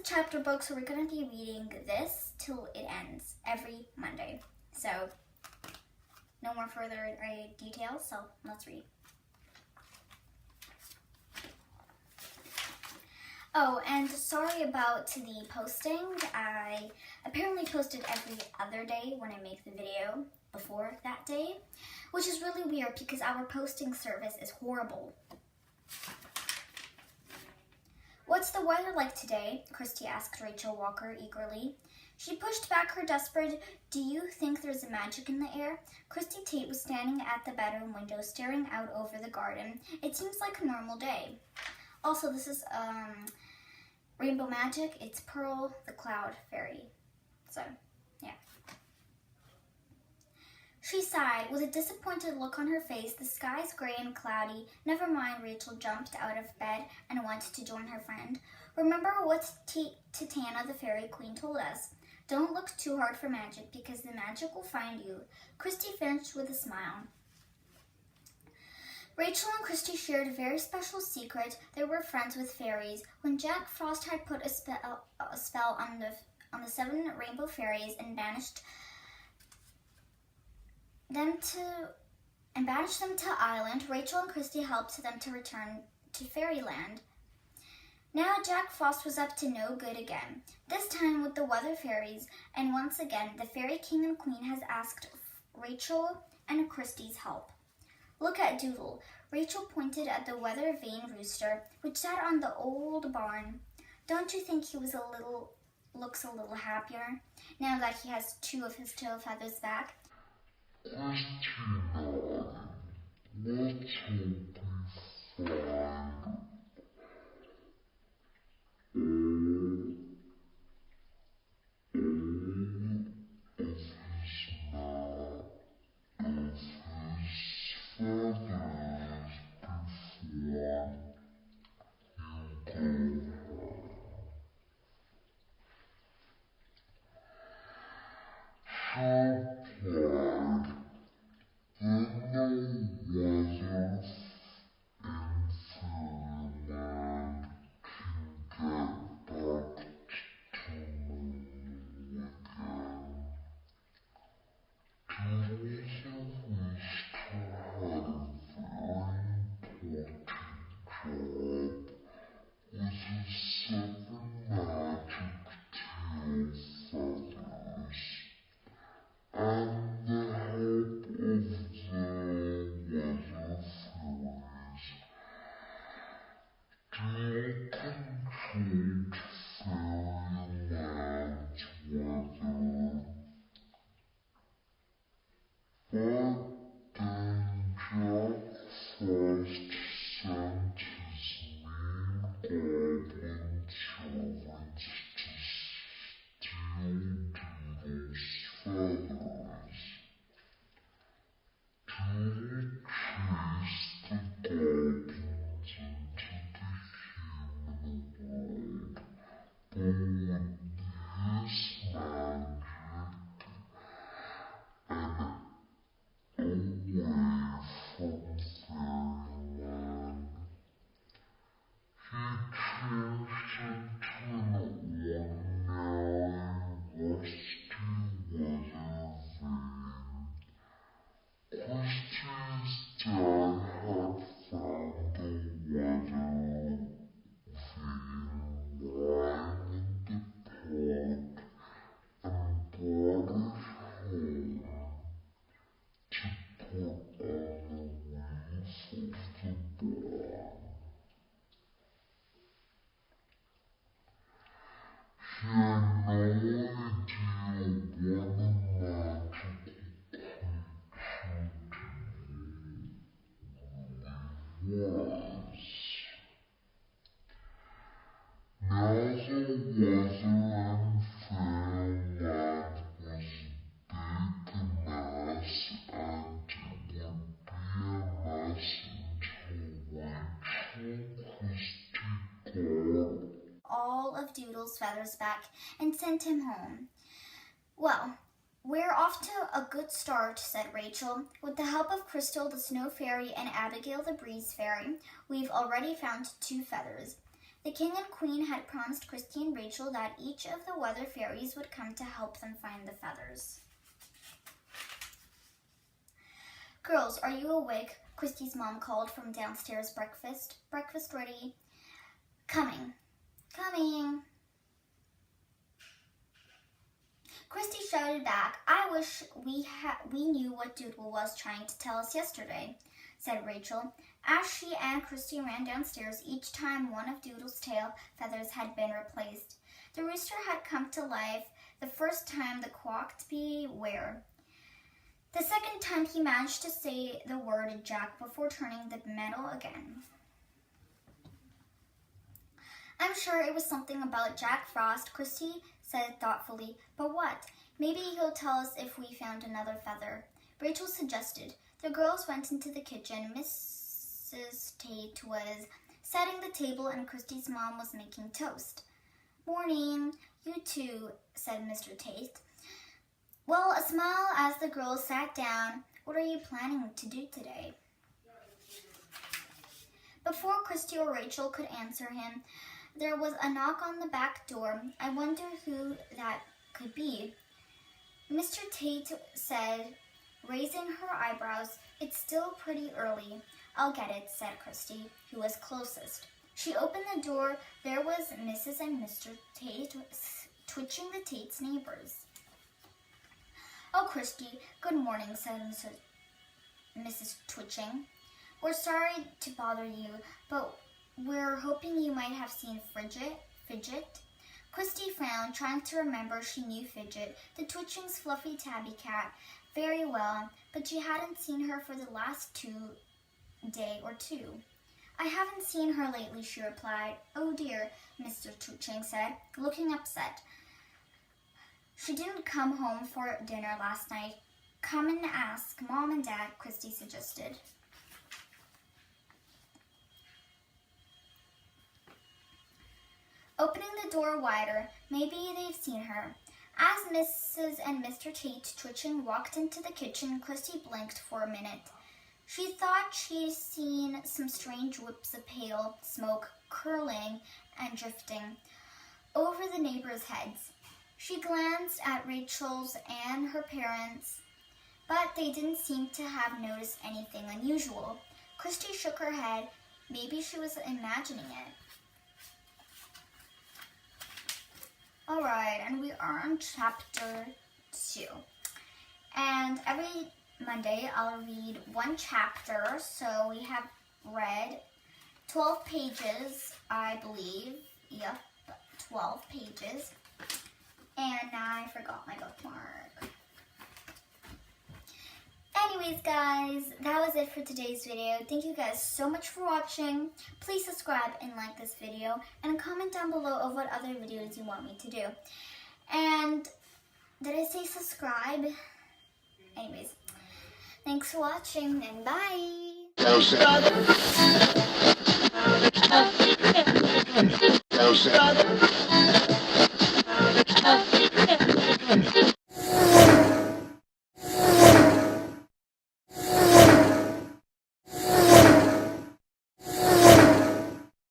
chapter book, so we're going to be reading this till it ends every Monday. So, no more further details, so let's read. Oh, and sorry about the posting. I apparently posted every other day when I make the video before that day, which is really weird because our posting service is horrible. "What's the weather like today?" Christy asked Rachel Walker eagerly. She pushed back her desperate, "Do you think there's a magic in the air?" Christy Tate was standing at the bedroom window staring out over the garden. "It seems like a normal day." Also, this is Rainbow Magic. It's Pearl, the Cloud Fairy. So, yeah. She sighed, with a disappointed look on her face. "The sky's gray and cloudy." "Never mind," Rachel jumped out of bed and went to join her friend. "Remember what Titania, the fairy queen, told us. Don't look too hard for magic, because the magic will find you." Christy finished with a smile. Rachel and Christy shared a very special secret. They were friends with fairies. When Jack Frost had put a spell on the 7 rainbow fairies and banished them to Island, Rachel and Christy helped them to return to Fairyland. Now Jack Frost was up to no good again, this time with the weather fairies, and once again the fairy king and queen has asked Rachel and Christy's help. "Look at Doodle." Rachel pointed at the weather-vane rooster, which sat on the old barn. "Don't you think he looks a little happier now that he has 2 of his tail feathers back?" Christina, let's hope we find all of Doodle's feathers back and sent him home. "Well, we're off to a good start," said Rachel. "With the help of Crystal, the Snow Fairy, and Abigail, the Breeze Fairy, we've already found 2 feathers. The king and queen had promised Christy and Rachel that each of the weather fairies would come to help them find the feathers. "Girls, are you awake?" Christy's mom called from downstairs. Breakfast ready." "Coming." Christy shouted back, "I wish we knew what Doodle was trying to tell us yesterday," said Rachel. As she and Christy ran downstairs, each time one of Doodle's tail feathers had been replaced. The rooster had come to life the first time the quacked beware. The second time he managed to say the word Jack before turning the metal again. "I'm sure it was something about Jack Frost," Christy said thoughtfully. "But what? Maybe he'll tell us if we found another feather," Rachel suggested. The girls went into the kitchen. Mrs. Tate was setting the table and Christy's mom was making toast. "Morning, you too," said Mr. Tate. "Well," a smile as the girls sat down. "What are you planning to do today?" Before Christy or Rachel could answer him, there was a knock on the back door. "I wonder who that could be," Mr. Tate said, raising her eyebrows. "It's still pretty early." "I'll get it," said Christy, who was closest. She opened the door. There was Mrs. and Mr. Tate twitching the Tate's neighbors. "Oh, Christy, good morning," said Mrs. Twitching. "We're sorry to bother you, but we're hoping you might have seen Fidget." Christy frowned, trying to remember she knew Fidget, the Twitching's fluffy tabby cat, very well, but she hadn't seen her for the last day or two. "I haven't seen her lately," she replied. "Oh dear," Mr. Twitching said, looking upset. "She didn't come home for dinner last night." "Come and ask Mom and Dad," Christy suggested. Opening the door wider, "Maybe they've seen her." As Mrs. and Mr. Tate Twitching walked into the kitchen, Christy blinked for a minute. She thought she'd seen some strange whips of pale smoke curling and drifting over the neighbors' heads. She glanced at Rachel's and her parents, but they didn't seem to have noticed anything unusual. Christy shook her head. Maybe she was imagining it. Alright, and we are on chapter 2. And every Monday I'll read one chapter, so we have read 12 pages, I believe. Yep, 12 pages. And now I forgot my bookmark. Anyways, guys, that was it for today's video. Thank you guys so much for watching. Please subscribe and like this video, and comment down below of what other videos you want me to do. And did I say subscribe? Anyways, thanks for watching, and bye!